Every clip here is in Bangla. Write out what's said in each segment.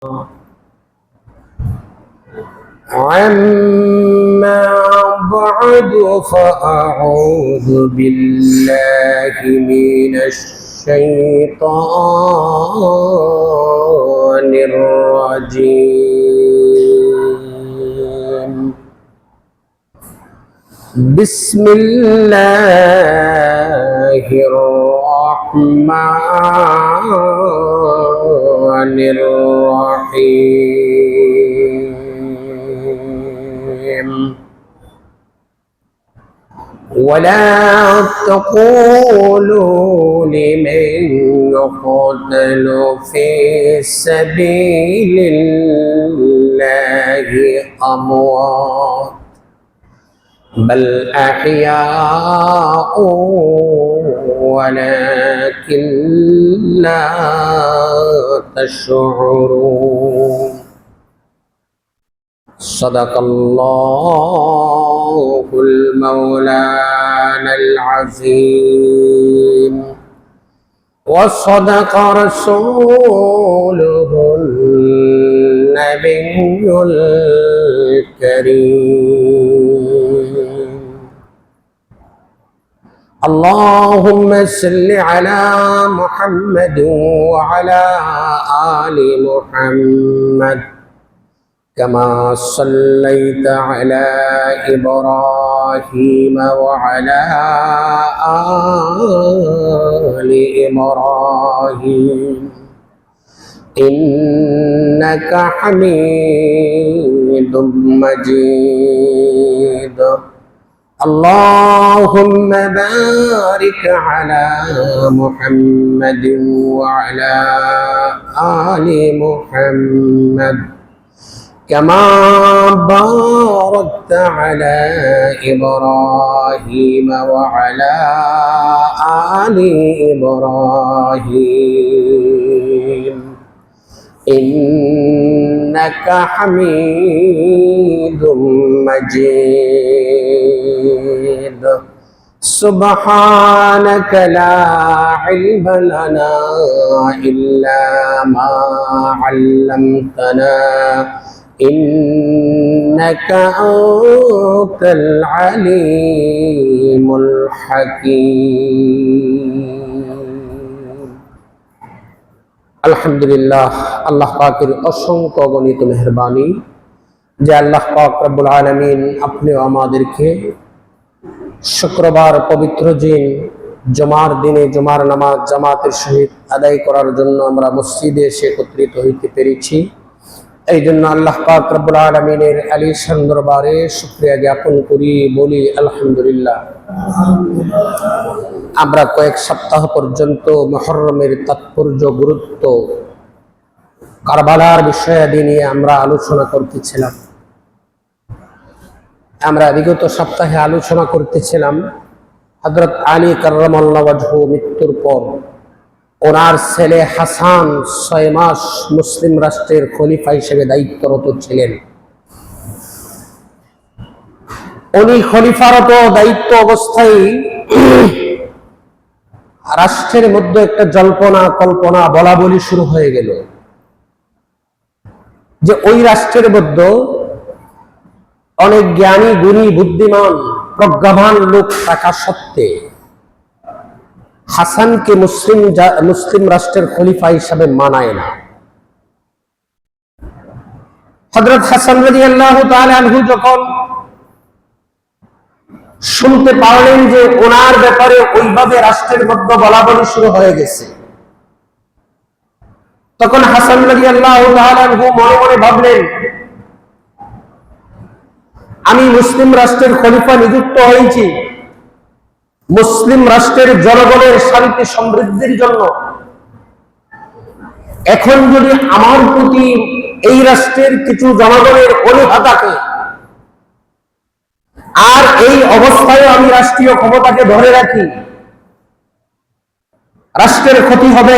أما بعد فأعوذ بالله من الشيطان الرجيم. بسم الله الرحمن الرحيم. ولا تقولوا لمن يقتل في سبيل الله أموات بل أحياء ولكن لا تشعرون. صدق الله المولانا العظيم وصدق رسوله النبي الكريم. اللهم صل على محمد وعلى آل محمد كما صليت على إبراهيم وعلى آل إبراهيم إنك حميد مجيد. اللهم بارك على محمد وعلى آل محمد كما باركت على إبراهيم وعلى آل إبراهيم إنك حميد مجيد. سبحانك لا علم لنا إلا ما علمتنا إنك أنت العليم الحكيم. আলহামদুলিল্লাহ, আল্লাহ পাকের অসংখ্য অগণিত মেহেরবানি যে আল্লাহ পাক রব্বুল আলামিন আপনি আমাদেরকে শুক্রবার পবিত্র দিন জুমার দিনে জুমার নামাজ জামাতের সহিত আদায় করার জন্য আমরা মসজিদে এসে একত্রিত হইতে পেরেছি। এই জন্য আল্লাহ পাক রব্বুল আলামিনের আলিশান দরবারে শুকরিয়া জ্ঞাপন করি, বলি আলহামদুলিল্লাহ। আমরা কয়েক সপ্তাহ পর্যন্ত মুহররমের তাৎপর্য, গুরুত্ব, কারবালার বিষয়াদি নিয়ে আমরা আলোচনা করতেছিলাম। আমরা বিগত সপ্তাহে আলোচনা করতেছিলাম হযরত আলী কাররামাল্লাহু ওয়াজহু মৃত্যুর পর ওনার ছেলে হাসান 6 মাস মুসলিম রাষ্ট্রের খলিফা হিসেবে দায়িত্বরত ছিলেন। উনি খলিফারত দায়িত্ব অবস্থায় রাষ্ট্রের মধ্যে একটা জল্পনা কল্পনা বলা বলি শুরু হয়ে গেল যে ওই রাষ্ট্রের মধ্যে অনেক জ্ঞানী গুণী বুদ্ধিমান প্রজ্ঞাবান লোক থাকা সত্ত্বে হাসানকে মুসলিম রাষ্ট্রের খলিফা হিসাবে মানায় না। হযরত হাসান রাদিয়াল্লাহু তাআলা আনহু যখন শুনতে পারলেন যে ওনার ব্যাপারে ওইভাবে রাষ্ট্রের মধ্যে বলাবলি শুরু হয়ে গেছে, তখন হাসান রাদিয়াল্লাহু তাআলা আনহু মনে মনে ভাবলেন, আমি মুসলিম রাষ্ট্রের খলিফা নিযুক্ত হয়েছি মুসলিম রাষ্ট্রের জনগণের শান্তি সমৃদ্ধির জন্য। এখন যদি আমার প্রতি এই রাষ্ট্রের কিছু জনগণের অনীহা থাকে আর এই অবস্থায় আমি রাষ্ট্রীয় ক্ষমতাকে ধরে রাখি, রাষ্ট্রের ক্ষতি হবে।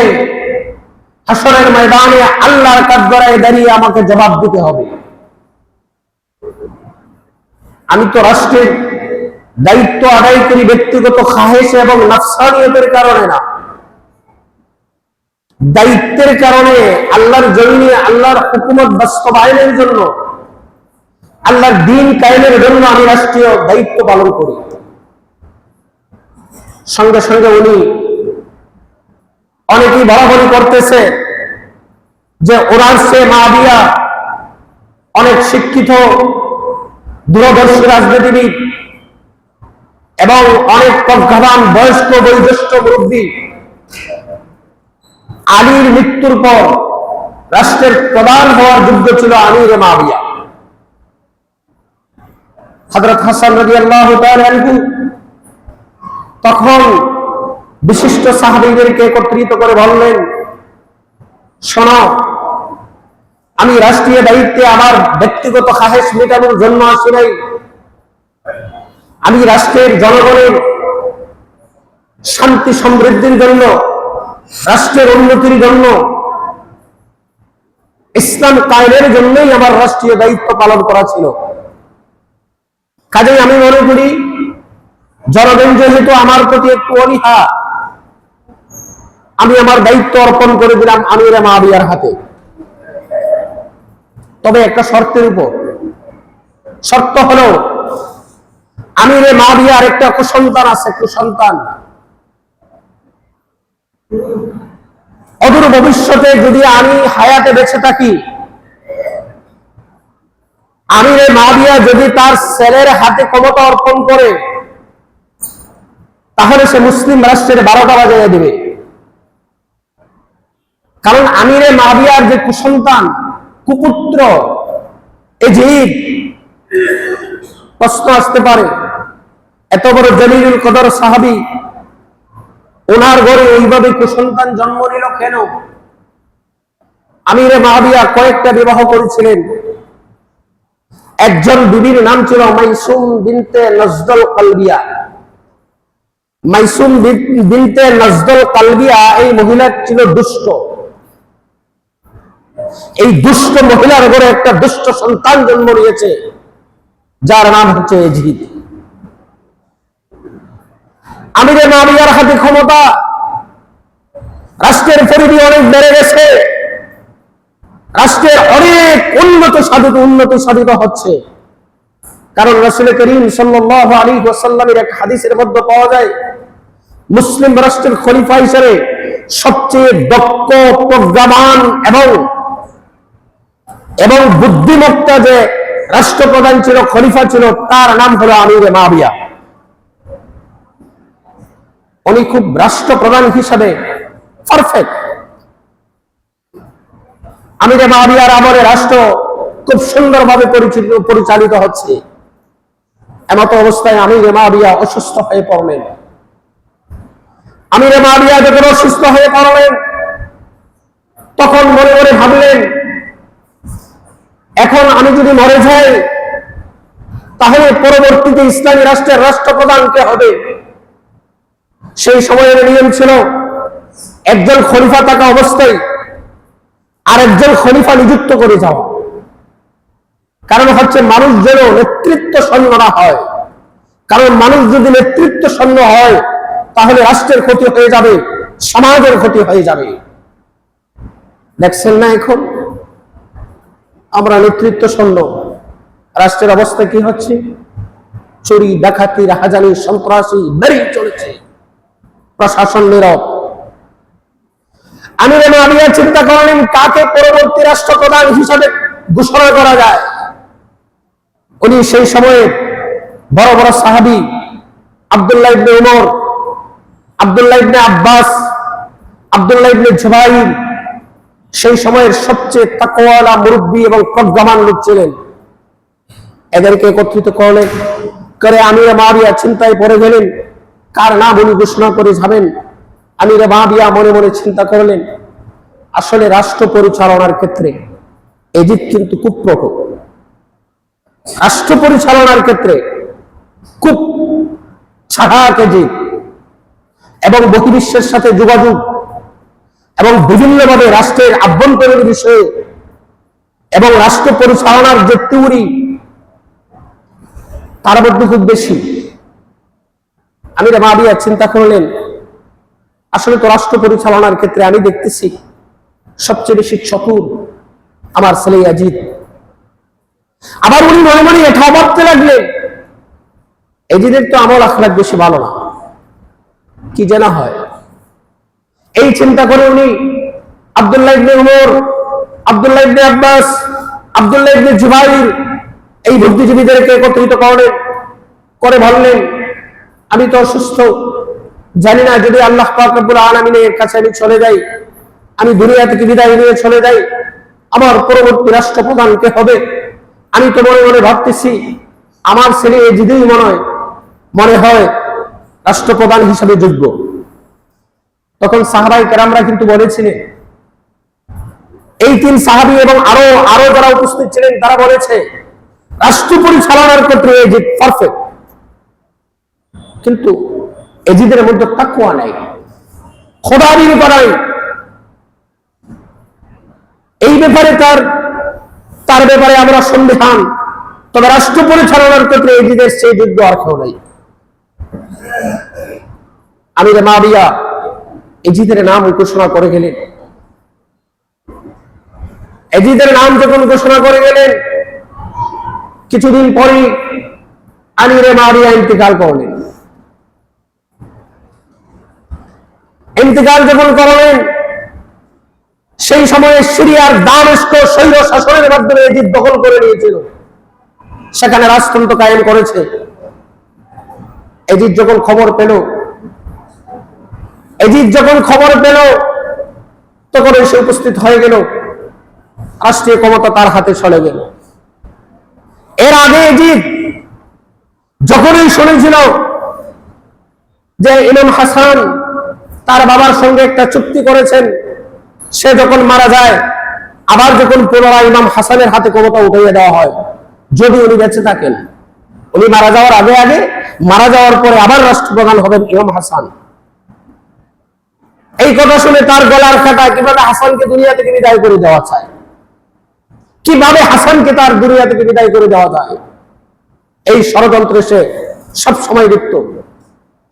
হাসরের ময়দানে আল্লাহর কাঠগড়ায় দাঁড়িয়ে আমাকে জবাব দিতে হবে। আমি তো রাষ্ট্রের দায়িত্ব আদায় করি ব্যক্তিগত খাহেশ এবং নাফসানিয়তের কারণে না, দায়িত্বের কারণে আল্লাহর জমিনে আল্লাহর হুকুমত বাস্তবায়নের জন্য, আল্লাহর দ্বীন কায়েমের জন্য আমি রাষ্ট্রীয় দায়িত্ব পালন করি। সঙ্গে সঙ্গে উনি অনেকেই বরাবরই করতেছে যে ওনার সে মাবিয়া অনেক শিক্ষিত, দূরদর্শী রাজনীতিবিদ এবং অনেক প্রজ্ঞাবান বয়স্ক বয়োজ্যেষ্ঠ মুরব্বী। আলীর মৃত্যুর পর রাষ্ট্রের প্রধান হওয়ার যোগ্য ছিল আমির মাবিয়া। হযরত হাসান রাদিয়াল্লাহু তাআলা আনহু তখন বিশিষ্ট সাহাবীদেরকে একত্রিত করে বললেন, শোনো, আমি রাষ্ট্রীয় দায়িত্বে আমার ব্যক্তিগত খাহেশ মেটানোর জন্য আসি নাই। আমি রাষ্ট্রের জনগণের শান্তি সমৃদ্ধির জন্য, রাষ্ট্রের উন্নতির জন্য, ইসলাম কায়েমের জন্যই আমার রাষ্ট্রীয় দায়িত্ব পালন করা ছিল। কাজেই আমি মনে করি জনগণ যেহেতু আমার প্রতি একটু অনীহা, আমি আমার দায়িত্ব অর্পণ করে দিলাম আমির মাবিয়ার হাতে। তবে একটা শর্তের উপর। শর্ত হলো আমির মাবিয়ার একটা কুসন্তান আছে, কুসন্তান। অদূর ভবিষ্যতে যদি আমি হায়াতে বেঁচে থাকি, আমির মাবিয়া যদি তার ছেলের হাতে ক্ষমতা অর্পণ করে, তাহলে সে মুসলিম রাষ্ট্রের 12টা বাজাইয়া দেবে। কারণ আমির মাবিয়ার যে কুসন্তান, কুপুত্র, এজিদ, প্রশ্ন আসতে পারে এত বড় জলিলুল কদর সাহাবী, ওনার ঘরে ওইভাবে কুসন্তান জন্ম নিল কেন? আমির মাবিয়া কয়েকটা বিবাহ করেছিলেন। একজন বিবির নাম ছিল মাইসুম বিনতে নজদুল কালবিয়া। মাইসুম বিনতে নজদুল কালবিয়া এই মহিলা ছিল দুষ্ট। এই দুষ্ট মহিলার ঘরে একটা দুষ্ট সন্তান জন্ম নিয়েছে, যার নাম হচ্ছে এজিদ। আমির মাবিয়ার হাতে ক্ষমতা, রাষ্ট্রের পরিধি অনেক বেড়ে গেছে, রাষ্ট্রের অনেক উন্নতি সাধিত হচ্ছে। কারণ রাসূল করিম সাল্লাল্লাহু আলাইহি ওয়াসাল্লামের এক হাদিসের মধ্যে পাওয়া যায়, মুসলিম রাষ্ট্রের খলিফা হিসেবে সবচেয়ে দক্ষ, প্রজ্ঞাবান এবং বুদ্ধিমত্তা যে রাষ্ট্রপ্রধান ছিল, খলিফা ছিল, তার নাম হলো আমির মাবিয়া। উনি খুব রাষ্ট্রপ্রধান হিসাবে পারফেক্ট। আমির মাবিয়ার আমলে রাষ্ট্র খুব সুন্দরভাবে পরিচালিত হচ্ছে। এমত অবস্থায় আমির মাবিয়া অসুস্থ হয়ে পড়লেন। আমির মাবিয়া যখন অসুস্থ হয়ে পড়লেন, তখন মনে মনে ভাবলেন, এখন আমি যদি মরে যাই, তাহলে পরবর্তীতে ইসলামী রাষ্ট্রের রাষ্ট্রপ্রধান কে হবে? সেই সময়ের নিয়ম ছিল একজন খলিফা থাকা অবস্থায় আরেকজন খলিফা নিযুক্ত করে যাওয়া। কারণ হচ্ছে মানুষ যেন নেতৃত্ব শূন্য না হয়। কারণ মানুষ যদি নেতৃত্ব শূন্য হয়, তাহলে রাষ্ট্রের ক্ষতি হয়ে যাবে, সমাজের ক্ষতি হয়ে যাবে। দেখছেন না এখন আমরা নেতৃত্ব শূন্য, রাষ্ট্রের অবস্থা কি হচ্ছে? চুরি, ডাকাতি, রাহাজানি, সন্ত্রাসী বেড়েই চলেছে, প্রশাসন নীরব। আমির মাবিয়া চিন্তা করলেন কাকে পরবর্তী রাষ্ট্রপ্রধান হিসাবে ঘোষণা করা যায়। উনি সেই সময়ে বড় বড় সাহাবী আব্দুল্লাহ ইবনে উমর, আব্দুল্লাহ ইবনে আব্বাস, আব্দুল্লাহ ইবনে জুবাইর, সেই সময়ের সবচেয়ে তাকওয়ালা মুরব্বী এবং প্রজ্ঞাবান লোক ছিলেন। এদেরকে একত্রিত করলেন, করে আমির মাবিয়া চিন্তায় পড়ে গেলেন কার নাম উনি ঘোষণা করে যাবেন। আমির মাবিয়া মনে মনে চিন্তা করলেন, আসলে রাষ্ট্র পরিচালনার ক্ষেত্রে এজিদ কিন্তু খুব প্রকট। রাষ্ট্র পরিচালনার ক্ষেত্রে খুব ছাড়াক এজিদ, এবং বহির্বিশ্বের সাথে যোগাযোগ এবং বিভিন্নভাবে রাষ্ট্রের আভ্যন্তরীণ বিষয়ে এবং রাষ্ট্র পরিচালনার যে থিওরি, তার মধ্যে খুব বেশি। আমির মাবিয়া চিন্তা করলেন, আসলে তো রাষ্ট্র পরিচালনার ক্ষেত্রে আমি দেখতেছি সবচেয়ে বেশি চতুর আমার ছেলে ইয়াজিদ। আবার উনি মনে মনে এটাও ভাবতে লাগলেন, ইয়াজিদের তো আমল আখলাক বেশি ভালো না, কি জানা হয়। এই চিন্তা করে উনি আব্দুল্লাহ ইবনে উমর, আব্দুল্লাহ ইবনে আব্বাস, আব্দুল্লাহ ইবনে জুবাইর এই বুদ্ধিজীবীদেরকে একত্রিত করে বললেন, আমি তো অসুস্থ, জানি না যদি আল্লাহ পাক রব্বুল আলামিনের কাছে আমি চলে যাই, আমি দুনিয়া থেকে বিদায় নিয়ে চলে যাই, আমার পরবর্তী রাষ্ট্রপ্রধান কে হবে। আমি তো মনে মনে ভাবতেছি আমার ছেলে ইয়াজিদই মনে হয় রাষ্ট্রপ্রধান হিসেবে যোগ্য। তখন সাহাবায়ে কেরামরা কিন্তু বলেছিলেন, এই 3 সাহাবী এবং আরো যারা উপস্থিত ছিলেন তারা বলেছে রাষ্ট্র পরিচালনার ক্ষেত্রে ইয়াজিদ পারফেক্ট। কিন্তু ইয়াজিদের মধ্যে তাকওয়া নাই, খোদাবীর করাই, এই ব্যাপারে তার ব্যাপারে আমরা সন্দেহান। তবে রাষ্ট্র পরিচালনার ক্ষেত্রে ইয়াজিদের সেই যোগ্য আর কেউ নাই। আমির মুআবিয়া ইয়াজিদের নাম ঘোষণা করে গেলেন। ইয়াজিদের নাম যখন ঘোষণা করে গেলেন, কিছুদিন পরেই আমির মুআবিয়া ইন্তেকাল করলেন। ইন্তেকাল যখন করলেন, সেই সময়ে সিরিয়ার দামেস্ক স্বৈর শাসনের মাধ্যমে ইয়াজিদ দখল করে নিয়েছিল, সেখানে রাজতন্ত্র কায়েম করেছে। ইয়াজিদ যখন খবর পেল তখন এসে উপস্থিত হয়ে গেল, রাষ্ট্রীয় ক্ষমতা তার হাতে চলে গেল। এর আগে ইয়াজিদ যখনই শুনেছিল যে ইমাম হাসান তার বাবার সঙ্গে একটা চুক্তি করেছেন, সে যখন মারা যায়, আবার যখন পুনরায় ইমাম হাসানের হাতে ক্ষমতা উঠিয়ে দেওয়া হয়, যদি উনি বেঁচে থাকেন, উনি মারা যাওয়ার আগে মারা যাওয়ার পরে আবার রাষ্ট্রপ্রধান হবেন ইমাম হাসান। এই কথা শুনে তার গলার কাটা, কিভাবে হাসানকে দুনিয়া থেকে বিদায় করে দেওয়া যায়, কিভাবে হাসানকে তার দুনিয়া থেকে বিদায় করে দেওয়া যায়, এই ষড়যন্ত্রে সে সব সময় লিপ্ত।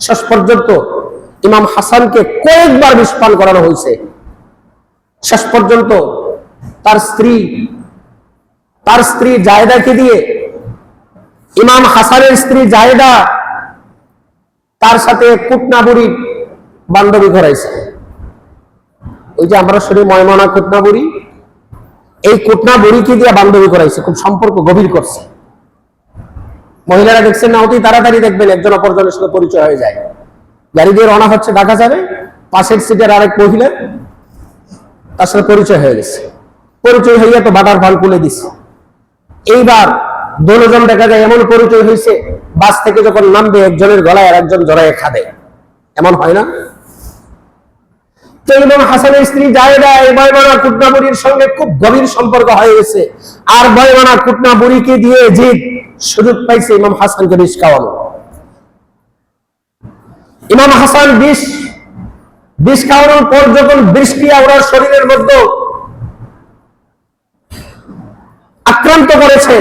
শেষ পর্যন্ত ইমাম হাসানকে কয়েকবার বিষ পান করানো হয়েছে। শেষ পর্যন্ত তার স্ত্রী জায়েদাকে দিয়ে, ইমাম হাসানের স্ত্রী জায়েদা তার সাথে কুটনা বুড়ি বান্ধবী করাইছে। ওই যে আমরা শুনি ময়মনা কুটনা বুড়ি, এই কুটনা বুড়িকে দিয়ে বান্ধবী করাইছে, খুব সম্পর্ক গভীর করছে। মহিলারা দেখছেন না, অতি তাড়াতাড়ি দেখবেন একজন অপরজনের সাথে পরিচয় হয়ে যায়। গাড়ি দিয়ে রওনা হচ্ছে ঢাকা যাবে, পাশের সিটের আরেক মহিলা, তার সাথে পরিচয় হয়ে গেছে। পরিচয় হইয়া তো বাটার ফাল খুলে দিছে। এইবার দুজন দেখা যায় এমন পরিচয় হয়েছে, বাস থেকে যখন নামবে একজনের গলায় আর একজন জড়ায় খাদে, এমন হয় না? তো ইমাম হাসানের স্ত্রী জায়েদা এই ময়মনা কুটনা বুড়ির সঙ্গে খুব গভীর সম্পর্ক হয়ে গেছে, আর ময়মনা কুটনা বুড়িকে দিয়ে ইয়াজিদ সুযোগ পাইছে ইমাম হাসানকে বিষ খাওয়ানো। ইমাম হাসান বিষ খাওয়ানোর পর যখন বিষক্রিয়া ওনার শরীরের মধ্যে আক্রান্ত করেছে,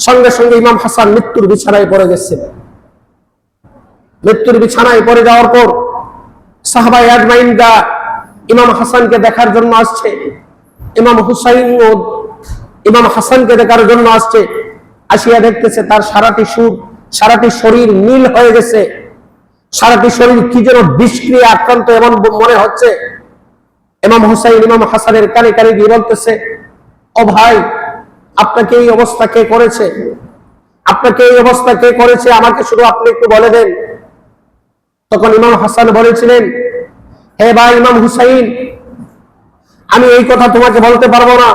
সঙ্গে সঙ্গে ইমাম হাসান মৃত্যুর বিছানায় পড়ে গেছে। মৃত্যুর বিছানায় পড়ে যাওয়ার পর সাহাবায়ে আজমাইনরা ইমাম হাসানকে দেখার জন্য আসছে, ইমাম হুসাইন ও ইমাম হাসানকে দেখার জন্য আসছে। আসিয়া দেখতেছে তার সারাটি শরীর নীল হয়ে গেছে, সারাটি শরীর কি যেন বিষক্রিয়া আক্রান্ত এমন মনে হচ্ছে। ইমাম হুসাইন ইমাম হাসানের কানে কানে গিয়ে বলতেছে, ও ভাই, আপনাকে এই অবস্থা কে করেছে? আমাকে শুধু আপনি একটু বলে দেন। তখন ইমাম হাসান বলেছিলেন, হে ভাই ইমাম হুসাইন, আমি এই কথা তোমাকে বলতে পারবো না,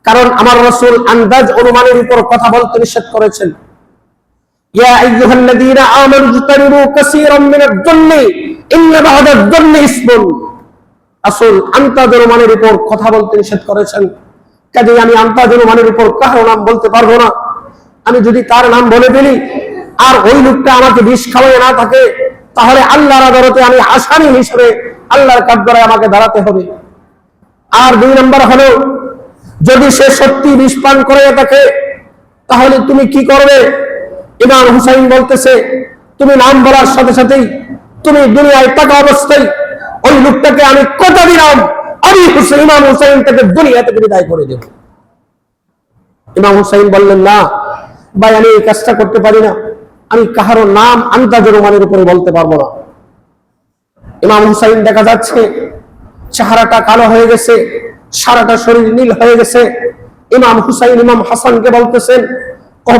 কারণ আমার রাসূল আন্দাজ অনুমানের উপর কথা বলতে নিষেধ করেছেন। ইয়া আইয়ুহাল্লাযীনা আমানু ইজতানিবু কাসীরাম মিনাজ-যন্নি ইন্না বা'দাজ-যন্নি ইসমুন। রাসূল আন্দাজ অনুমানের উপর কথা বলতে নিষেধ করেছেন, কাজেই আমি আন্দাজ অনুমানের উপর কারো নাম বলতে পারবো না। আমি যদি তার নাম বলে ফেলি আর ওই লোকটা আমাকে বিষ খাওয়ায় না থাকে, তাহলে আল্লাহর আদালতে আমি আসামি হিসেবে আল্লাহর কাঠগড়ায় আমাকে দাঁড়াতে হবে। আর 2 নম্বর হলো, যদি সে সত্যি বিষ পান করে থাকে তাহলে তুমি কি করবে? ইমাম হুসাইন বলতেছে, তুমি নাম বলার সাথে সাথেই, তুমি দুনিয়ায় থাকা অবস্থায় ওই লোকটাকে আমি কথা দিলাম, আমি ইমাম হুসাইন থেকে দুনিয়া থেকে বিদায় করে দেব। ইমাম হুসাইন বললেন, না ভাই, আমি এই কাজটা করতে পারি না, আমি কাহারও নাম আন্দাজে রোমানের উপরে বলতে পারবো না। ইমাম হুসাইন দেখা যাচ্ছে চেহারাটা কালো হয়ে গেছে, সারাটা শরীর নীল হয়ে গেছে। ইমাম হুসাইন ইমাম হাসানকে বলতেছেন, ও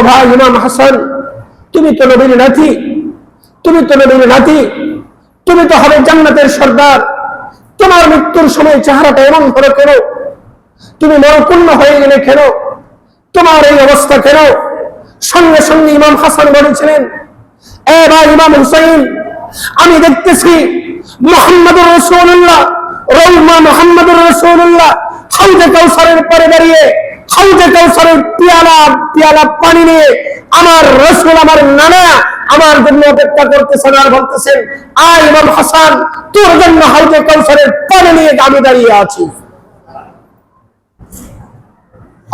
ভাই ইমাম হাসান, তুমি তো নবীর নাতি, তুমি তো হবে জান্নাতের সর্দার। তোমার মৃত্যুর সময় চেহারাটা এমন করে কেন? তুমি মরকুন্ন হয়ে গেলে কেন? তোমার এই অবস্থা কেন? সঙ্গে সঙ্গে ইমাম হাসান বলেছিলেন, এ ভাই ইমাম হুসাইন, আমি দেখতেছি মুহাম্মদুর রাসূলুল্লাহ, রওমা মুহাম্মদুর রাসূলুল্লাহ হাউজে কাউসারের পরে দাঁড়িয়ে হাউজে কাউসারের পিয়ালা পানি নিয়ে আমার রাসূল, আমার নানা আমার জন্য অপেক্ষা করতেছেন আর বলতেছেন, আয় ইমাম হাসান, তোর জন্য হাউজে কাউসারের পানি নিয়ে আমি দাঁড়িয়ে আছি।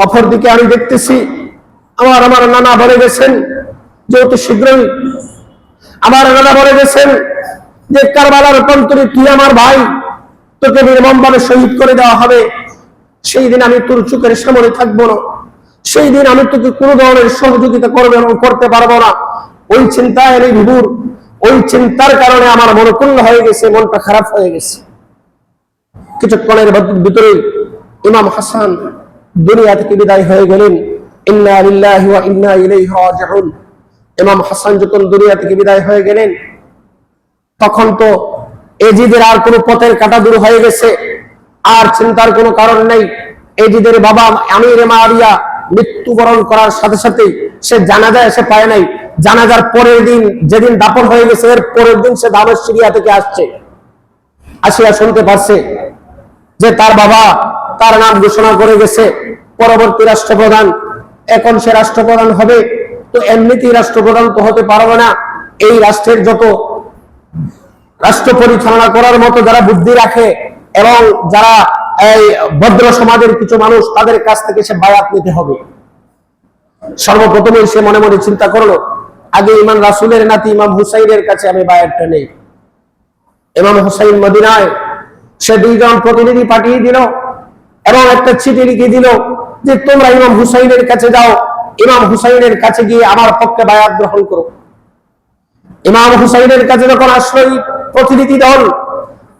অপরদিকে আমি দেখতেছি আমার নানা বলে গেছেন যে অতি শীঘ্রই আমার নানা বলে গেছেন যে কারবালার প্রান্তরে তুই আমার ভাই, তোকে নির্মমভাবে শহীদ করে দেওয়া হবে। সেই দিন আমি তোর চোখের সামনে থাকবো না, সেই দিন আমি তোকে কোনো ধরনের সহযোগিতা করতে পারবো না। ওই চিন্তায় আমি বিভোর, ওই চিন্তার কারণে আমার মনকুল্ল হয়ে গেছে, মনটা খারাপ হয়ে গেছে। কিছুক্ষণের ভিতরে ইমাম হাসান দুনিয়া থেকে বিদায় হয়ে গেলেন। ইন্না লিল্লাহি ওয়া ইন্না ইলাইহি রাজিউন। ইমাম হাসান যখন দুনিয়া থেকে বিদায় হয়ে গেলেন, তখন তো এজিদের আর কোনো পথের কাটা দূর হয়ে গেছে, আর চিন্তার কোনো কারণ নেই। এজিদের বাবা আমির মারিয়া মৃত্যুবরণ করার সাথে সাথে সে জানাজা এসে পায় নাই। জানাজার পরের দিন, যেদিন দাফন হয়ে গেছে, এর পরের দিন সে দামেশ সিরিয়া থেকে আসিয়া শুনতে পারছে যে তার বাবা তার নাম ঘোষণা করে গেছে পরবর্তী রাষ্ট্রপ্রধান। এখন সে রাষ্ট্রপ্রধান হবে, তো এমনিতেই রাষ্ট্রপ্রধান তো হতে পারবে না। এই রাষ্ট্রের যত রাষ্ট্র পরিচালনা করার মতো যারা বুদ্ধি রাখে এবং যারা এই ভদ্র সমাজের কিছু মানুষ, তাদের কাছ থেকে সে বায়াত নিতে হবে। সর্বপ্রথমে সে মনে মনে চিন্তা করলো, আগে ইমাম রাসূলের নাতি ইমাম হুসাইনের কাছে আমি বায়াতটা নেই। ইমাম হুসাইন মদিনায় সে দুইজন প্রতিনিধি পাঠিয়ে দিল এবং একটা চিঠি লিখে দিল যে তোমরা ইমাম হুসাইনের কাছে যাও, ইমাম হুসাইনের কাছে গিয়ে আমার পক্ষে বায়াত গ্রহণ করো। ইমাম হুসাইনের কাছে যখন আসলো প্রতিনিধি দল,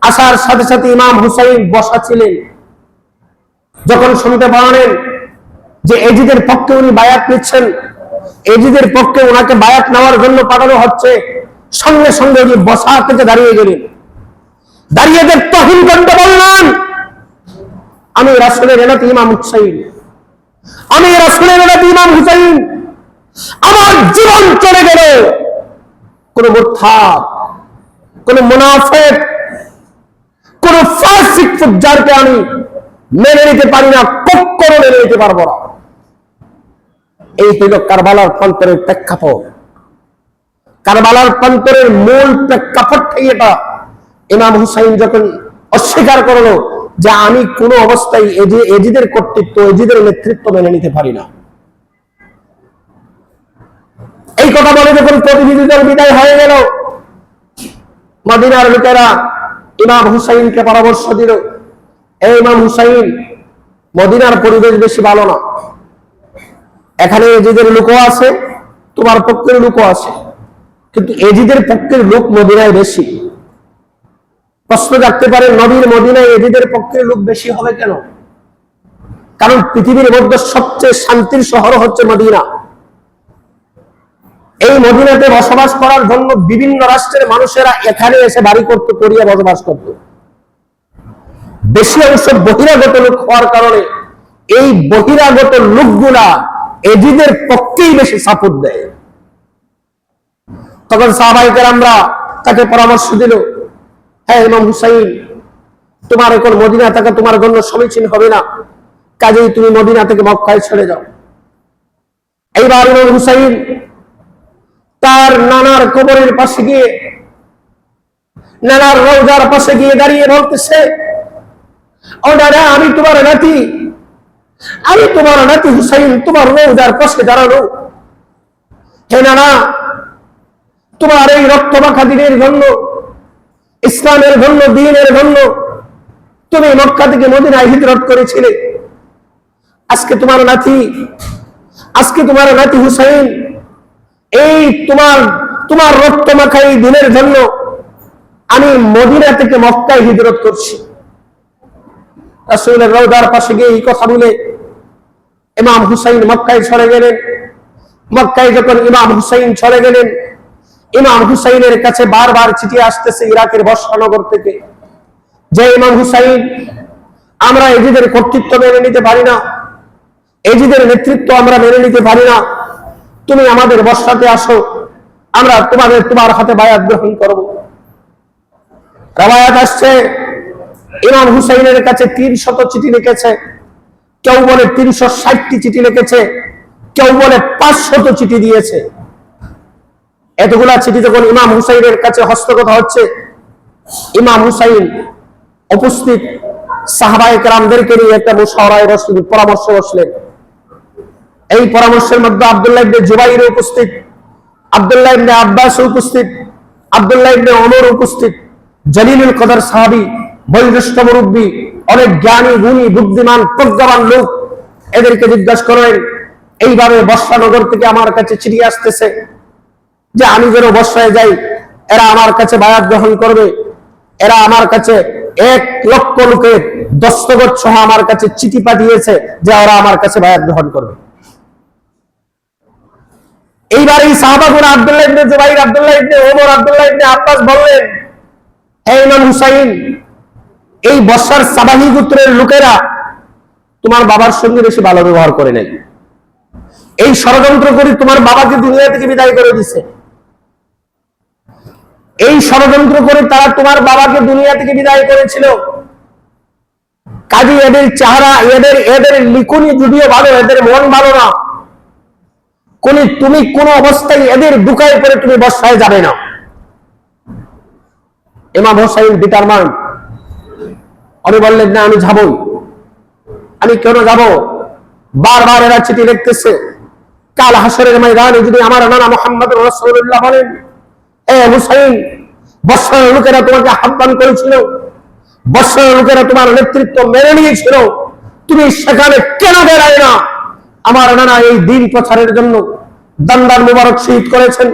আসার সাথে সাথে ইমাম হুসাইন বসা ছিলেন। যখন শুনতে পারলেন যে এজিদের পক্ষে উনি বায়াত নিচ্ছেন, এজিদের পক্ষে ওনাকে বায়াত নেওয়ার জন্য পাঠানো হচ্ছে, সঙ্গে সঙ্গে উনি বসা থেকে দাঁড়িয়ে গেলেন। দাঁড়িয়ে তহিন কণ্ঠে বললেন, আমি রাসূলের নাতি ইমাম হুসাইন, আমি রাসূলের নাতি ইমাম হুসাইন, আমার জীবন চলে গেল কোন মুরতাদ, কোন মুনাফিক, কোন ফাসিক ফুজ্জারকে আমি মেনে নিতে পারি না, কখনো মেনে নিতে পারবো না। এই হইল কারবালার প্রান্তরের প্রেক্ষাপট। কারবালার প্রান্তরের মূল প্রেক্ষাপটটাই এটা। ইমাম হুসাইন যখন অস্বীকার করলো যে আমি কোনো অবস্থায় এজিদের কর্তৃত্ব, এজিদের নেতৃত্ব মেনে নিতে পারি না, এই কথা বলে যখন প্রতিনিধি দল বিদায় হয়ে গেল, মদিনার লোকেরা ইমাম হুসাইনকে পরামর্শ দিল, এই ইমাম হুসাইন, মদিনার পরিবেশ বেশি ভালো না, এখানে এজিদের লোকও আছে, তোমার পক্ষের লোকও আছে, কিন্তু এজিদের পক্ষের লোক মদিনায় বেশি। প্রশ্ন রাখতে পারে, নবীর মদিনায় এজিদের পক্ষের লোক বেশি হবে কেন? কারণ পৃথিবীর মধ্যে সবচেয়ে শান্তির শহর হচ্ছে মদিনা। এই মদিনাতে বসবাস করার জন্য বিভিন্ন রাষ্ট্রের মানুষেরা এখানে এসে বাড়ি করতে, করিয়া বসবাস করত। বেশি অংশ বহিরাগত লোক হওয়ার কারণে এই বহিরাগত লোকগুলা এজিদের পক্ষেই বেশি সাপোর্ট দেয়। তখন সাহাবায়ে কেরামরা তাকে পরামর্শ দিল, হ্যাঁ ইমাম হুসাইন, তোমার এখন মদিনা থাকা তোমার জন্য সমীচীন হবে না, কাজেই তুমি মদিনা থেকে মক্কায় চলে যাও। এইবার ইমাম হুসাইন তার নানার কবরের পাশে গিয়ে, নানার রওজার পাশে গিয়ে দাঁড়িয়ে বলতেছে, ও দাদা, আমি তোমার নাতি হুসাইন, তোমার রওজার পাশে দাঁড়ানো। হে নানা, তোমার এই রক্তমাখা দিনের জন্য, ইসলামের জন্য, দ্বীনের জন্য তুমি মক্কা থেকে মদিনায় হিজরত করেছিলে। আজকে তোমার নাতি হুসাইন এই তোমার রক্ত মাখা এই দিনের জন্য আমি মদিনা থেকে মক্কায় হিজরত করছি। রাসূলের রওজার পাশে গিয়ে এই কথা বলে ইমাম হুসাইন মক্কায় চলে গেলেন। মক্কায় যখন ইমাম হুসাইন চলে গেলেন, ইমাম হুসাইনের কাছে বারবার চিঠি আসতেছে ইরাকের বসরানগর থেকে, যে ইমাম হুসাইন, আমরা এজিদের কর্তৃত্ব মেনে নিতে পারি না, এজিদের নেতৃত্ব আমরা মেনে নিতে পারি না, তুমি আমাদের বসরাতে আসো, আমরা তোমার হাতে বায়াত গ্রহণ করব। রাওয়ায়াত আসছে ইমাম হুসাইনের কাছে 300 চিঠি লিখেছে, কেউ বলে 360টি চিঠি লিখেছে, কেউ বলে 500 চিঠি দিয়েছে। এতগুলা চিঠি যখন ইমাম হুসাইনের কাছে হস্তগত হচ্ছে, ইমাম হুসাইন উপস্থিত সাহাবায়ে কেরামদেরকে নিয়ে একটা মুশাওয়ারায় বসলেন, পরামর্শ বসলেন। এই পরামর্শের মধ্যে আব্দুল্লাহ ইবনে জুবাইর উপস্থিত, আব্দুল্লাহ ইবনে আব্বাস উপস্থিত, আব্দুল্লাহ ইবনে ওমর উপস্থিত, জলিলুল কদর সাহাবী, বয়োজ্যেষ্ঠ মুরব্বী, অনেক জ্ঞানী গুণী বুদ্ধিমান প্রজ্ঞাবান লোক। এদেরকে জিজ্ঞাসা করেন, এইভাবে বসরানগর থেকে আমার কাছে চিঠি আসতেছে যে আমি যেন বসরায় যাই, এরা আমার কাছে বায়াত গ্রহণ করবে, এরা আমার কাছে 1 লক্ষ লোকের দস্তখত সহ আমার কাছে চিঠি পাঠিয়েছে যে ওরা আমার কাছে বায়াত গ্রহণ করবে। এইবার এই সাহাবাগণ আব্দুল্লাহ ইবনে জুবাইর, আব্দুল্লাহ ইবনে ওমর, আব্দুল্লাহ ইবনে আব্বাস বললেন, হে ইমাম হুসাইন, এই বসরার সাবাহি গোত্রের লোকেরা তোমার বাবার সঙ্গে বেশি ভালো ব্যবহার করে নাই, এই ষড়যন্ত্র করে তোমার বাবাকে দুনিয়া থেকে বিদায় করে দিছে, এই ষড়যন্ত্র করে তারা তোমার বাবাকে দুনিয়া থেকে বিদায় করেছিল। কাজী এদের চেহারা, এদের লিখনি যদিও ভালো, এদের মন ভালো না, তুমি কোন অবস্থায় এদের দুকায় করে তুমি বসরায় যাবে না। ইমাম হুসাইন ডিটারমাইন্ড, আমি বললেন না আমি যাবই। আমি কেন যাব? বারবার এরা চিঠি লিখতেছে, কাল হাসরের ময়দানে যদি আমার নানা মুহাম্মদ রাসূলুল্লাহ বলেন, এ হুসাইন, বসরার লোকেরা তোমাকে আহ্বান করেছিল, বসরার লোকেরা তোমার নেতৃত্ব মেনে নিয়েছিল, তুমি সেখানে কেন বেরায় না? আমার নানা এই দিন প্রচারের জন্য দান্দার মুবারক শহীদ করেছেন,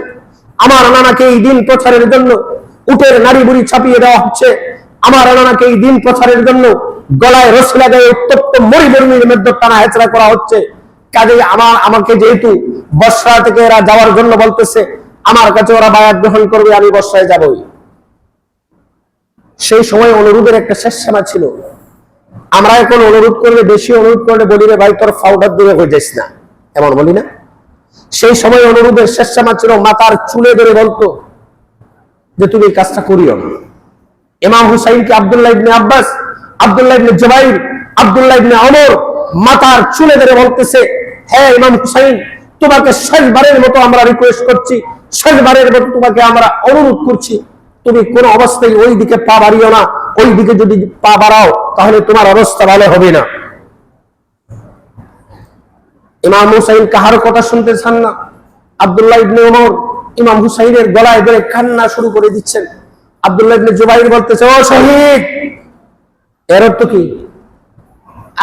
আমার নানাকে এই দিন প্রচারের জন্য উটের নাড়ি বুড়ি ছাপিয়ে দেওয়া হচ্ছে, আমার নানাকে এই দিন প্রচারের জন্য গলায় রশি লাগিয়ে উত্তপ্ত মরুভূমির মধ্যে টানা হেঁচড়া করা হচ্ছে। কাজেই আমাকে যেহেতু বসরা থেকে এরা যাওয়ার জন্য বলতেছে, আমার কাছে ওরা বায়াত গ্রহণ করবে, আমি বসরায় যাবই। সেই সময় অনুরোধের একটা শেষ সীমা ছিল। আমরা এখন অনুরোধ করলে, বেশি অনুরোধ করলে বলি রে ভাই তোর ফাউডার দূরে হয়ে যাস না, এমন বলি না? সেই সময় অনুরোধের শেষ সীমা ছিল, মাথার চুলে ধরে বলতো যে তুমি এই কাজটা করিও না। ইমাম হুসাইনকে আব্দুল্লাহ ইবনে আব্বাস, আব্দুল্লাহ ইবনে জুবাইর, আব্দুল্লাহ ইবনে ওমর মাথার চুলে ধরে বলতেছে, হ্যাঁ ইমাম হুসাইন, তোমাকে শেষবারের মতো আমরা রিকোয়েস্ট করছি, শেষবারের মতো তোমাকে আমরা অনুরোধ করছি, তুমি কোন অবস্থায় ওই দিকে পা বাড়িও না, ওই দিকে যদি পা বাড়াও তাহলে তোমার অবস্থা ভালো হবে না। ইমাম হুসাইন কাহার কথা শুনতে চান না। আব্দুল্লাহ ইবনে ওমর ইমাম হুসাইনের গলায় ধরে কান্না শুরু করে দিচ্ছেন। আব্দুল্লাহ ইবনে জুবাইর বলতেছে, ও শহীদ, এর অর্থ কি?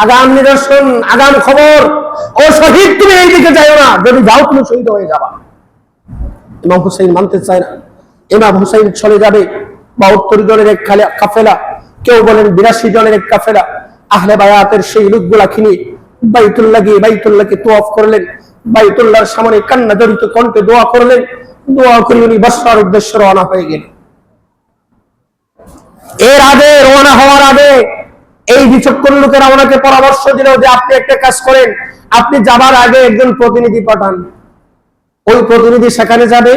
আগাম নিদর্শন, আগাম খবর, ও শহীদ তুমি এই দিকে যাও না, যদি যাও তুমি শহীদ হয়ে যাবা। ইমাম হুসাইন মানতে চায় না। ইমাম হুসাইন চলে যাবে 72 জনের এক কাফেলা, কেউ বলেন 82 জনের এক কাফেলা, আহলে বায়াতের সেই লোকগুলা কিনে বাইতুল্লাহকে তোয়াফ করলেন, বাইতুল্লাহর সামনে কান্না জড়িত কণ্ঠে দোয়া করলেন, দোয়া করে উনি বসরার উদ্দেশ্যে রওনা হয়ে গেলেন। এর আগে, রওনা হওয়ার আগে এই বিচক্ষণ লোকেরা ওনাকে পরামর্শ দিল যে আপনি একটা কাজ করেন, আপনি যাবার আগে একজন প্রতিনিধি পাঠান, ওই প্রতিনিধি সেখানে যাবে,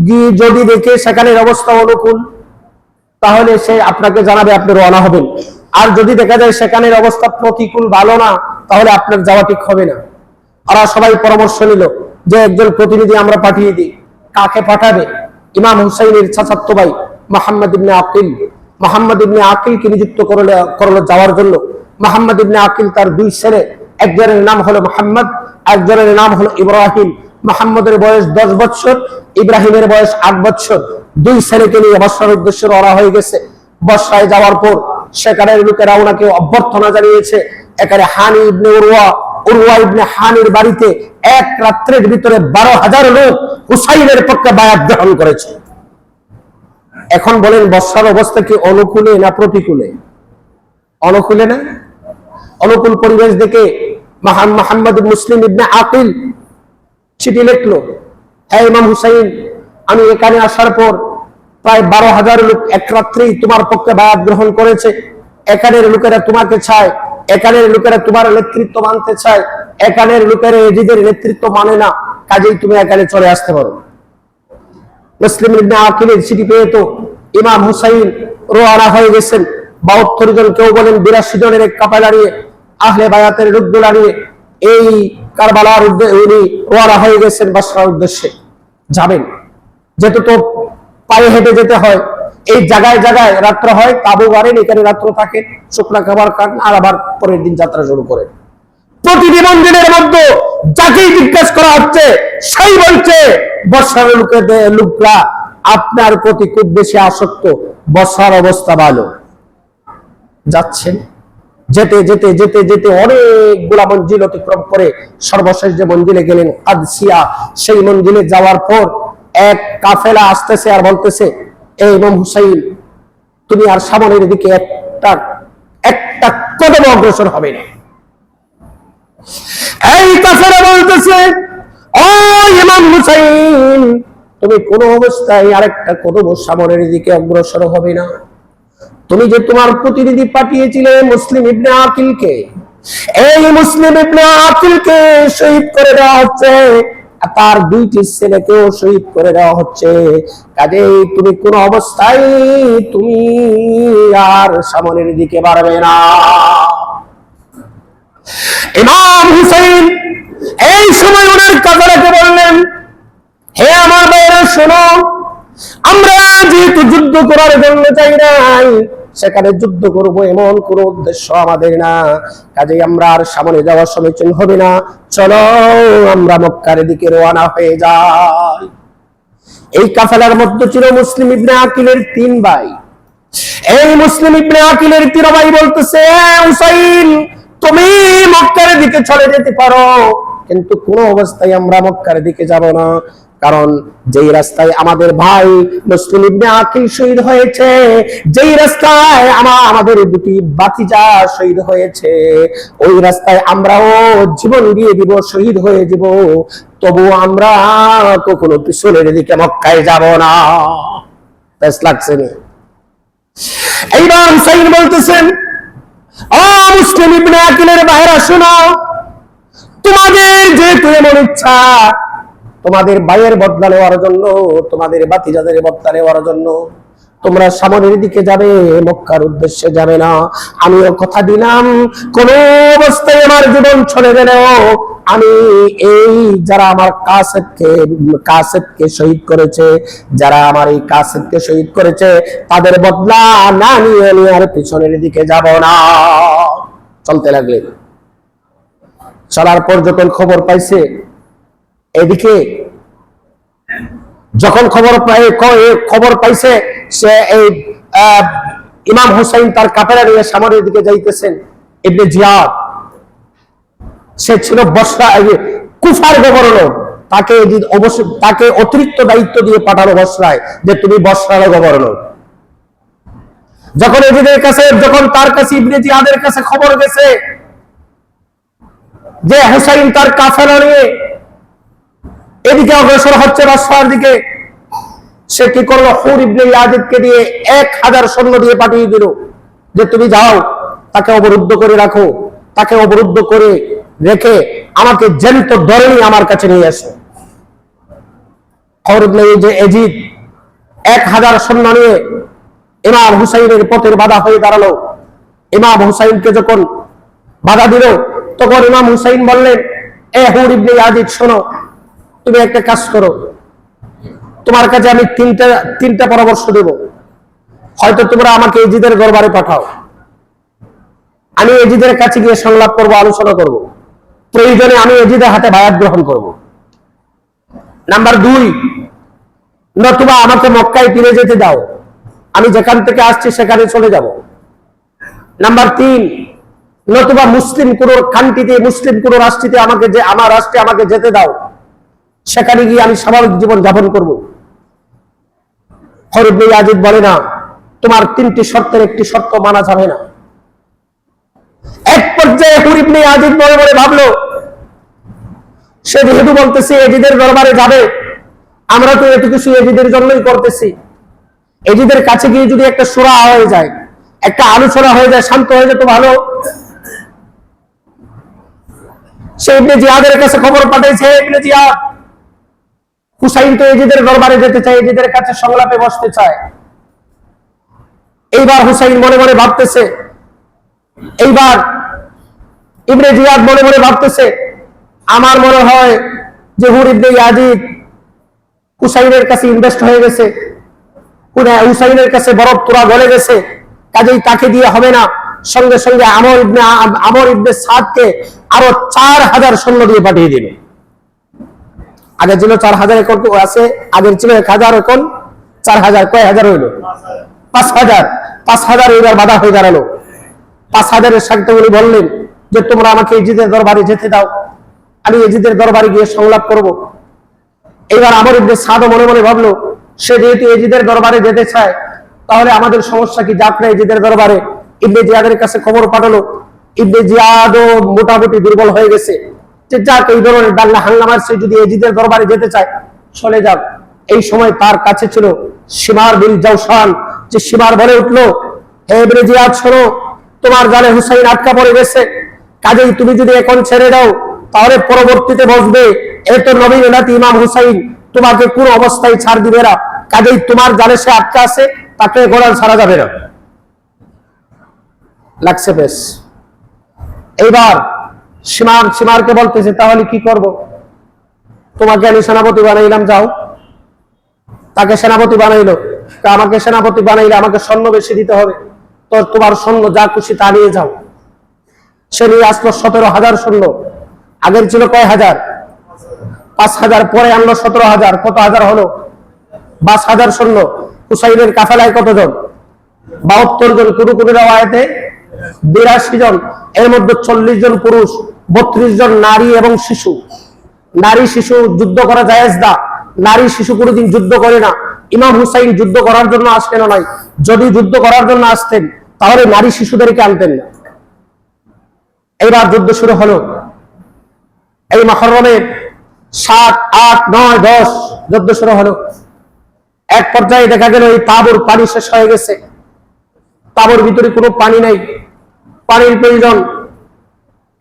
গিয়ে যদি দেখে সেখানের অবস্থা অনুকূল তাহলে সে আপনাকে জানাবে, আপনি রওনা হবেন। আর যদি দেখা যায় সেখানের অবস্থা প্রতিকূল, ভালো না, তাহলে আপনার যাওয়া ঠিক হবে না। ওরা সবাই পরামর্শ নিল যে একজন প্রতিনিধি আমরা পাঠিয়ে দিই। কাকে পাঠাবে? ইমাম হুসাইনের চাচাতো ভাই মুহাম্মদ ইবনে আকিল, মুহাম্মদ ইবনে আকিলকে নিযুক্ত করলো যাওয়ার জন্য। মুহাম্মদ ইবনে আকিল তার 2 ছেলে, একজনের নাম হলো মুহাম্মদ, একজনের নাম হলো ইব্রাহিম। মুহাম্মদের বয়স 10 বছর, ইব্রাহিমের বয়স 8 বছর। 2 ছেলেকে নিয়ে বসরার উদ্দেশ্যে রওনা হয়ে গেছে। বসরায় যাওয়ার পর সেখানের লোকেরা ওনাকে অভ্যর্থনা জানিয়েছে। এখানে হানি ইবনে উরওয়া ইবনে হানির বাড়িতে এক রাত্রের ভিতরে 12,000 লোক হুসাইনের পক্ষে বায়াত গ্রহণ করেছে। এখন বলেন বর্ষার অবস্থা কি অনুকূলে না প্রতিকূলে? অনুকূলে না? অনুকূল পরিবেশ দেখে মুহাম্মদ মুসলিম ইবনে আকিল চিঠি লিখলো, হ্যাঁ ইমাম হুসাইন, আমি এখানে আসার পর প্রায় 12,000 লোক এক রাত্রেই তোমার পক্ষে বায়াত গ্রহণ করেছে। এখানের লোকেরা তোমাকে চায়, এখানের লোকেরা তোমার নেতৃত্ব মানতে চায়, এখানের লোকেরা এজিদের নেতৃত্ব মানে না, কাজেই তুমি এখানে চলে আসতে পারো। মুসলিম ইবনে আকিলের চিঠি পেয়ে তো ইমাম হুসাইন রওনা হয়ে গেছেন। 72 জন, কেউ বলেন 82 জনের এক কাফেলা নিয়ে, আহলে বায়াতের লোকগুলা নিয়ে এই কারবালার উনি রওনা হয়ে গেছেন বসরার উদ্দেশ্যে। যাবেন, যেহেতু তো পায়ে হেঁটে যেতে হয়, এই জায়গায় জায়গায় রাত্র হয়, তাবু গাড়েন, এখানে রাত্র থাকে, শুকনা খাবার খান, আর আবার পরের দিন যাত্রা শুরু করেন। প্রতিটি মন্দিরের মধ্যে যাকেই জিজ্ঞাসা করা হচ্ছে সেই বলছে বর্ষার লোকরা আপনার প্রতি খুব বেশি আসক্ত, বর্ষার অবস্থা ভালো। যাচ্ছেন, যেতে যেতে যেতে যেতে অনেকগুলা মঞ্জিল অতিক্রম করে সর্বশেষ যে মঞ্জিলে গেলেন কাদসিয়া, সেই মঞ্জিলে যাওয়ার পর এক কাফেলা আসতেছে আর বলতেছে, এই ইমাম হুসাইন, তুমি আর সামনের দিকে একটা কদম অগ্রসর হবে না। এই কাফেলা বলতেছে, ও ইমাম হুসাইন, তুমি কোন অবস্থায় আরেকটা কদম সামনের দিকে অগ্রসর হবে না। তুমি যে তোমার প্রতিনিধি পাঠিয়েছিলে মুসলিম ইবনে আকিলকে, এই মুসলিম ইবনে আকিলকে শহীদ করে দেওয়া হচ্ছে, তার 2টি ছেলেকেও শহীদ করে দেওয়া হচ্ছে, কাজেই তুমি কোন অবস্থায় তুমি আর সামনের দিকে বাড়বে না। ইমাম হুসাইন এই সময় ওনার কাফেলাকে বললেন, হে আমার ভাইরা শোনো, আমরা যেহেতু যুদ্ধ করার জন্য চাই নাই, সেখানে যুদ্ধ করব এমন কোন উদ্দেশ্য আমাদের না, কাজেই আমরা আর সামনে যাওয়ার সমীচীন হবে না, চলো আমরা মক্কার দিকে রওনা হয়ে যাই। এই কাফেলার মধ্যে ছিল মুসলিম ইবনে আকিলের 3 ভাই। এই মুসলিম ইবনে আকিলের 3 ভাই বলতেছে, হুসাইন, তুমি মক্কার দিকে চলে যেতে পারো, কিন্তু কোন অবস্থায় আমরা মক্কার দিকে যাব না, কারণ যেই রাস্তায় আমাদের ভাই মুসলিম ইবনে আকিল শহীদ হয়েছে, যেই রাস্তায় আমাদের 2টি ভাতিজা শহীদ হয়েছে, ওই রাস্তায় আমরাও জীবন দিয়ে দিব, শহীদ হয়ে যাব, তবু আমরা কখনো পিছনের দিকে মক্কায় যাব না। বেশ লাগছে না? এইবার হুসাইন বলতেছেন, ও মুসলিম ইবনে আকিলের ভাইরা শোনো, তোমাদের যেহেতু এমন ইচ্ছা, তোমাদের ভাইয়ের বদলা নেওয়ার জন্য, তোমাদের ভাতিজাদের বদলা নেওয়ার জন্য তোমরা সামনের দিকে যাবে, মক্কার উদ্দেশ্যে যাবে না। আমিও কথা দিলাম, কোন অবস্থায় আমার জীবন চলে গেলেও আমি এই যারা আমার কাসেদকে শহীদ করেছে, যারা আমার এই কাসেদকে শহীদ করেছে, তাদের বদলা না নিয়ে আমি আর পিছনের দিকে যাব না। চলতে লাগলেন। চলার পর যখন খবর পাইছে, এদিকে যখন খবর পাইছে সে এই ইমাম হুসাইন তার কাফেলা নিয়ে সামনের দিকে যাইতেছেন, ইবনে জিয়াদ, সে ছিল বসরা কুফার গভর্নর, তাকে অতিরিক্ত দায়িত্ব দিয়ে পাঠানো বসরায়, যে তুমি বসরার গভর্নর। যখন তার কাছে ইবনে জিয়াদের কাছে খবর গেছে যে হুসাইন তার কাফেলা নিয়ে এদিকে অগ্রসর হচ্ছে বসরার দিকে, সে কি করলো, হুর ইবনে ইয়াজিদকে দিয়ে 1000 সৈন্য দিয়ে পাঠিয়ে দিল যে তুমি যাও, তাকে অবরুদ্ধ করে রাখো, তাকে অবরুদ্ধ করে রেখে আমাকে জ্যান্ত ধরে নিয়ে আমার কাছে নিয়ে আসো। হুর ইবনে ইয়াজিদ 1000 সৈন্য নিয়ে ইমাম হুসাইনের পথের বাধা হয়ে দাঁড়ালো। ইমাম হুসাইনকে যখন বাধা দিল, তখন ইমাম হুসাইন বললেন, এ হুর ইবনে ইয়াজিদ শোনো, তুমি একটা কাজ করো, তোমার কাছে আমি তিনটা পরামর্শ দেব। হয়তো তোমরা আমাকে এজিদের দরবারে পাঠাও, আমি এজিদের কাছে গিয়ে সংলাপ করব, আলোচনা করব, প্রয়োজনে আমি এজিদের হাতে বায়াত গ্রহণ করব। নাম্বার 2, নতুবা আমাকে মক্কায় ফিরে যেতে দাও, আমি যেখান থেকে আসছি সেখানে চলে যাব। নাম্বার 3, নতুবা মুসলিম কোন কান্ট্রিতে, মুসলিম কোন রাষ্ট্রতে আমাকে, যে আমার রাষ্ট্রে আমাকে যেতে দাও, সেখানে গিয়ে আমি স্বাভাবিক জীবন যাপন করব। হর ইবনে ইয়াজিদ বলে না, তোমার 3টি শর্তের একটি শর্ত মানা যাবে না। এক পর্যায়ে হর ইবনে ইয়াজিদ মনে মনে ভাবলো, সে যেহেতু বলতেছে এজিদের দরবারে যাবে, আমরা তো এটুকু এজিদের জন্যই করতেছি, এজিদের কাছে গিয়ে যদি একটা সুরা হয়ে যায়, একটা আলোচনা হয়ে যায়, শান্ত হয়ে যায় তো ভালো। সে ইবনে জিয়াদের কাছে খবর পাঠাইছে, ইবনে জিয়াদ, হুসাইন তো এজিদের দরবারে যেতে চায়, এজিদের কাছে সংলাপে বসতে চায়। এইবার হুসাইন মনে মনে ভাবতেছে, এইবার ইবনে জিয়াদ মনে মনে ভাবতেছে, আমার মনে হয় যে হুর ইবনে ইয়াজিদ হুসাইনের কাছে ইনভেস্ট হয়ে গেছে, হুসাইনের কাছে বরফ তোরা গলে গেছে, কাজেই তাকে দিয়ে হবে না। সঙ্গে সঙ্গে আমর ইবনে সাদকে আরো 4000 সৈন্য দিয়ে পাঠিয়ে দিবে। আগে ছিল 4000, এখন আছে, আগের ছিল 1000, এখন 4000। কয় হাজার হইল? 5000। 5000 এবার বাধা হয়ে দাঁড়ালো। 5000-এর সাথে উনি বললেন যে তোমরা আমাকে এজিদের দরবারে যেতে দাও, আমি এজিদের দরবারে গিয়ে সংলাপ করব। এবার আমর ইবনে সাদ মনে মনে ভাবলো, সে যেহেতু এজিদের দরবারে যেতে চায়, তাহলে আমাদের সমস্যা কি? যাক না এজিদের দরবারে। ইবনে জিয়াদের কাছে খবর পাঠালো। ইবনে জিয়াদও মোটামুটি দুর্বল হয়ে গেছে, যে যাক এই ধরনের দাঙ্গা হাঙ্গামার সে যদি এজিদের দরবারে যেতে চায়, চলে যাক। এই সময় তার কাছে ছিল শিমার বিন জাওশান, যে শিমার বলে উঠলো, হে ইবনে জিয়াদ শোনো, তোমার জালে হুসাইন আটকা পড়ে গেছে, কাজেই তুমি যদি এখন ছেড়ে দাও, তাহলে পরবর্তীতে বসবে এই তো নবীর নাতি ইমাম হুসাইন, তোমাকে কোন অবস্থায় ছাড় দিবে না, কাজেই তোমার জালে সে আটকা আছে, তাকে গোলাম ছাড়া যাবে না। লাগছে বেশ। এইবার সীমারকে বলতেছে, তাহলে কি করব? তোমাকে আমি সেনাপতি বানাইলাম, যাও। তাকে সেনাপতি বানাইলো। আমাকে সেনাপতি বানাইলে আমাকে সৈন্য বেশি দিতে হবে, তো তোমার সৈন্য যা খুশি তা নিয়ে যাও। সে নিয়ে আসলো 17000 সৈন্য। আগের ছিল কয় হাজার? 5000। পরে আনলো 17000। কত হাজার হলো? 50000 সৈন্য। হুসাইনের কাফেলায় কতজন? 72 জন। কোন কোন রাওয়ায়াতে 82 জন। এর মধ্যে 40 জন পুরুষ, 32 জন নারী এবং শিশু। নারী শিশু যুদ্ধ করা জায়েজ না, নারী শিশু কোনোদিন যুদ্ধ করে না। ইমাম হুসাইন যুদ্ধ করার জন্য আসতেন নাই, যদি যুদ্ধ করার জন্য আসতেন তাহলে নারী শিশুদেরকে আনতেন না। এইবার যুদ্ধ শুরু হলো। এই মুহররমের 7, 8, 9, 10 যুদ্ধ শুরু হলো। এক পর্যায়ে দেখা গেল এই তাঁবুর পানি শেষ হয়ে গেছে, তাঁবুর ভিতরে কোনো পানি নাই, পানির প্রয়োজন।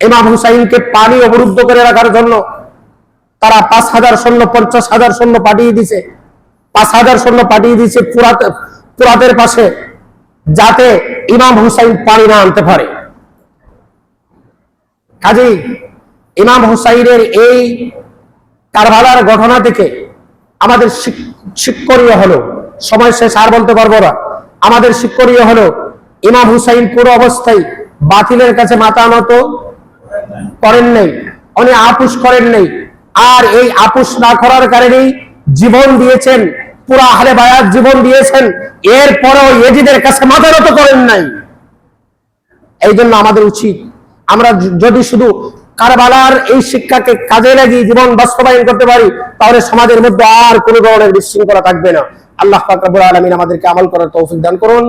ইমাম হুসাইনকে পানি অবরুদ্ধ করে রাখার জন্য তারা 5000 সৈন্য, 50000 সৈন্য পাঠিয়ে দিছে। 5000 সৈন্য পাঠিয়ে দিছে ফুরাতের পাশে, যাতে ইমাম হুসাইন পানি না আনতে পারে। কাজেই ইমাম হুসাইনের এই কারবালার ঘটনা থেকে আমাদের শিক্ষণীয় হলো, সময় শেষ আর বলতে পারবো না, আমাদের শিক্ষণীয় হলো ইমাম হুসাইন পুরো অবস্থায় বাতিলের কাছে মাথা নত করেন নাই, উনি আপোষ করেন নাই। আর এই আপোষ না করার কারণেই জীবন দিয়েছেন, পুরা আহলে বায়াত জীবন দিয়েছেন, এরপরেও ইয়েজিদের কাছে মাথা নত করেন নাই। এই জন্য আমাদের উচিত, আমরা যদি শুধু কারবালার এই শিক্ষাকে কাজে লাগিয়ে জীবন বাস্তবায়ন করতে পারি, তাহলে সমাজের মধ্যে আর কোনো ধরনের বিশৃঙ্খলা থাকবে না। আল্লাহ পাক রব্বুল আলামিন আমাদেরকে আমল করার তৌফিক দান করুন।